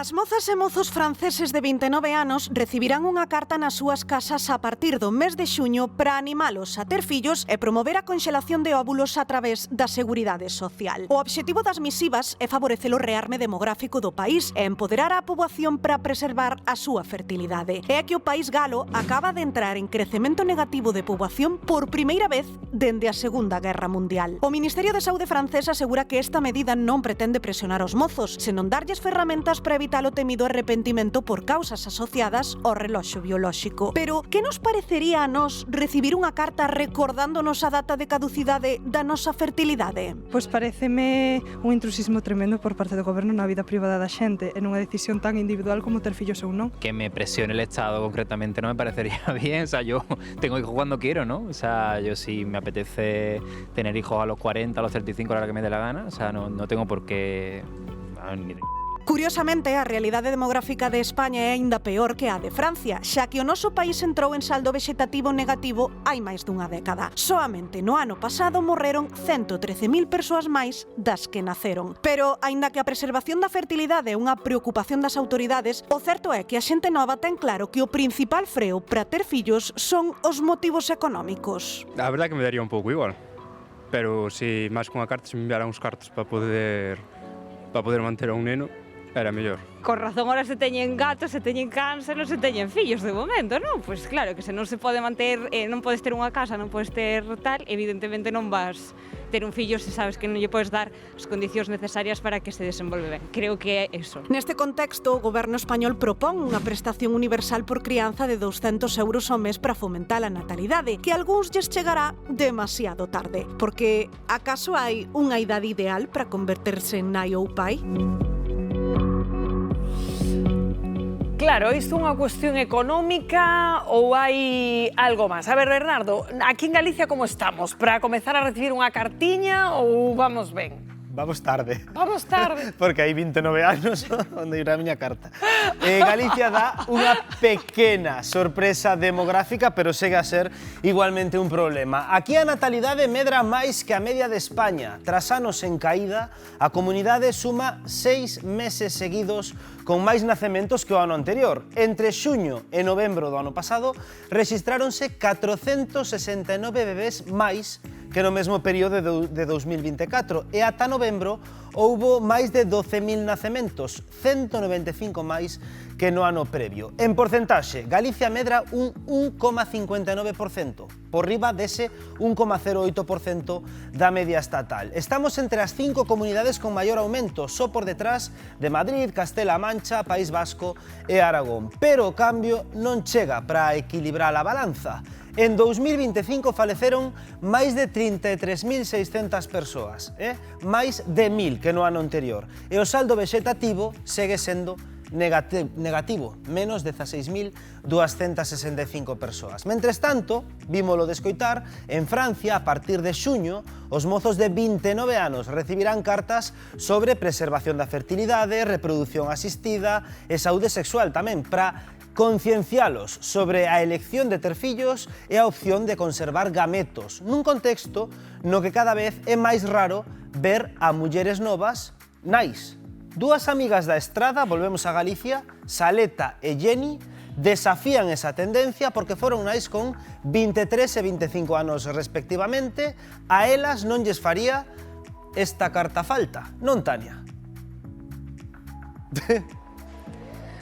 As mozas e mozos franceses de 29 anos recibirán unha carta nas súas casas a partir do mes de xuño para animalos a ter fillos e promover a conxelación de óvulos a través da Seguridade Social. O obxectivo das misivas é favorecer o rearme demográfico do país e empoderar a poboación para preservar a súa fertilidade. É que o país galo acaba de entrar en crecemento negativo de poboación por primeira vez dende a Segunda Guerra Mundial. O Ministerio de Saúde francés asegura que esta medida non pretende presionar os mozos, senón darlles ferramentas para evitar o temido arrepentimento por causas asociadas ao reloxo biolóxico. Pero, que nos parecería a nós recibir unha carta recordándonos a data de caducidade da nosa fertilidade? Pois pareceme un intrusismo tremendo por parte do goberno na vida privada da xente e nunha decisión tan individual como ter fillos ou non. Que me presione el Estado concretamente no me parecería bien. O sea, yo tengo hijos cuando quiero, ¿no? O sea, yo si me apetece tener hijos a los 40, a los 35, a la hora que me dé la gana, o sea, no tengo por qué... Curiosamente, a realidade demográfica de España é aínda peor que a de Francia, xa que o noso país entrou en saldo vexetativo negativo hai máis dunha década. Soamente no ano pasado morreron 113.000 persoas máis das que naceron. Pero, aínda que a preservación da fertilidade é unha preocupación das autoridades, o certo é que a xente nova ten claro que o principal freo para ter fillos son os motivos económicos. A verdade que me daría un pouco igual, pero se máis con a carta se me enviaran uns cartos para poder manter a un neno, era mellor. Con razón, ahora se teñen gatos, se teñen cans e non se teñen fillos de momento, non? Pois claro, que se non se pode manter, non podes ter unha casa, non podes ter tal, evidentemente non vas ter un fillo se sabes que non lle podes dar as condicións necesarias para que se desenvolve ben. Creo que é eso. Neste contexto, o goberno español propón unha prestación universal por crianza de 200 euros ao mes para fomentar a natalidade, que a algúns lles chegará demasiado tarde. Porque, acaso hai unha idade ideal para converterse en nai ou pai? Claro, isto é unha cuestión económica ou hai algo máis? A ver, Bernardo, aquí en Galicia como estamos? Para comezar a recibir unha cartiña ou vamos ben? Vamos tarde. Vamos tarde. Porque hai 29 anos onde irá a miña carta. Galicia dá unha pequena sorpresa demográfica, pero segue a ser igualmente un problema. Aquí a natalidade medra máis que a media de España. Tras anos en caída, a comunidade suma 6 meses seguidos con máis nacementos que o ano anterior. Entre xuño e novembro do ano pasado, rexistráronse 469 bebés máis que no mesmo período de 2024, e ata novembro houbo máis de 12.000 nacementos, 195 máis que no ano previo. En porcentaxe, Galicia medra un 1,59%, por riba dese 1,08% da media estatal. Estamos entre as 5 comunidades con maior aumento, só por detrás de Madrid, Castela-A Mancha, País Vasco e Aragón. Pero o cambio non chega para equilibrar a balanza. En 2025 faleceron máis de 33.600 persoas, máis de 1.000 que no ano anterior. E o saldo vexetativo segue sendo negativo, menos 16.265 persoas. Mentres tanto, vímolo de escoitar, en Francia, a partir de xuño, os mozos de 29 anos recibirán cartas sobre preservación da fertilidade, reproducción asistida e saúde sexual tamén, para conciencialos sobre a elección de ter fillos e a opción de conservar gametos, nun contexto no que cada vez é máis raro ver a mulleres novas nais. Dúas amigas da estrada, volvemos a Galicia, Saleta e Jenny, desafían esa tendencia porque foron nais con 23 e 25 anos respectivamente. A elas non lles faría esta carta falta, non, Tania?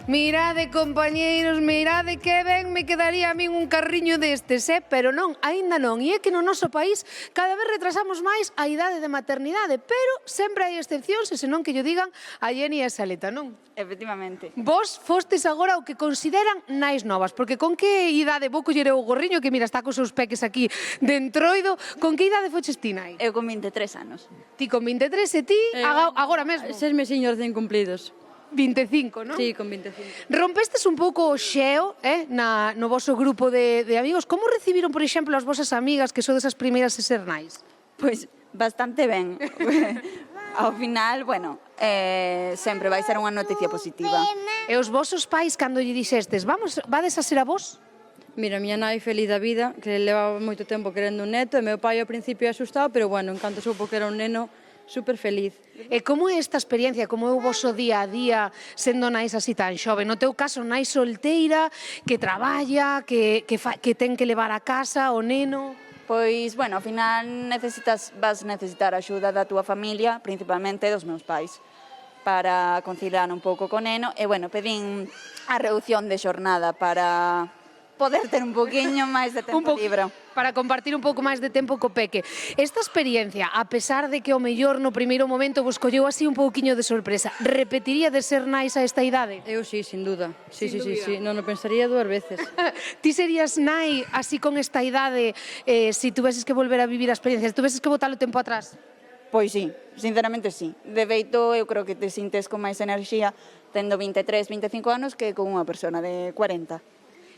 Mirade, compañeiros, mirade que ben me quedaría a min un carriño destes, pero non, aínda non. E é que no noso país cada vez retrasamos máis a idade de maternidade, pero sempre hai excepcións, e senón que llo digan a Jenny e a Saleta, non? Efectivamente. Vos fostes agora o que consideran nais novas, porque con que idade, vou coller o gorriño que mira, está cos seus peques aquí de entroido, con que idade foches ti nai? Eu con 23 anos. Ti con 23 e ti agora mesmo? 6 mesiños recién cumplidos. 25, non? Sí, con 25. Rompestes un pouco o xeo no voso grupo de amigos. Como recibiron, por exemplo, as vosas amigas que sodes as primeiras a ser nais? Pois bastante ben. Ao final, bueno, sempre vai ser unha noticia positiva. E os vosos pais, cando lle dixestes, vades a ser a vos? Mira, a miña nai feliz da vida, que levaba moito tempo querendo un neto, e meu pai ao principio asustado, pero bueno, en canto supo que era un neno, Super feliz. E como é esta experiencia, como é o voso día a día sendo nais así tan xove? No teu caso, nais solteira, que traballa, que ten que levar a casa o neno... Pois, bueno, ao final vas necesitar a axuda da túa familia, principalmente dos meus pais, para conciliar un pouco co neno. E, bueno, pedín a reducción de xornada para poder ter un poquinho máis de tempo libre. Para compartir un pouco máis de tempo co peque. Esta experiencia, a pesar de que o mellor no primeiro momento vos colleu así un pouquiño de sorpresa, repetiría de ser nais a esta idade? Eu sí, sin duda. Sí, non o pensaría 2 veces. Ti serías nai así con esta idade se tuveses que volver a vivir a experiencia, se tuveses que botar o tempo atrás? Pois sí, sinceramente sí. De feito, eu creo que te sintes con máis enerxía tendo 23, 25 anos que con unha persona de 40.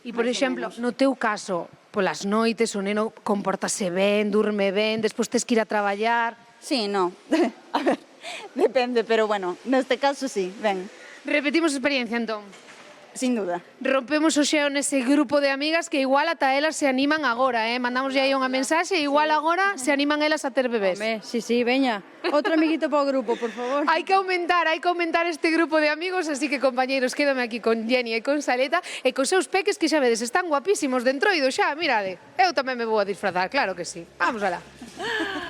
E, por exemplo, no teu caso, polas noites o neno comportase ben, durme ben, despois tes que ir a traballar... Sí, no. A ver, depende, pero bueno, neste caso sí, ben. Repetimos experiencia, entón. Sin duda. Rompemos o xeo nese grupo de amigas que igual ata elas se animan agora, mandamos aí unha mensaxe e igual agora se animan elas a ter bebés. Home, sí, veña. Outro amiguito para o grupo, por favor. Hai que aumentar este grupo de amigos, así que, compañeiros, quédame aquí con Jenny e con Saleta e cos seus peques que xa vedes, están guapísimos de entroido xa, mirade. Eu tamén me vou a disfrazar, claro que sí. Vamos alá.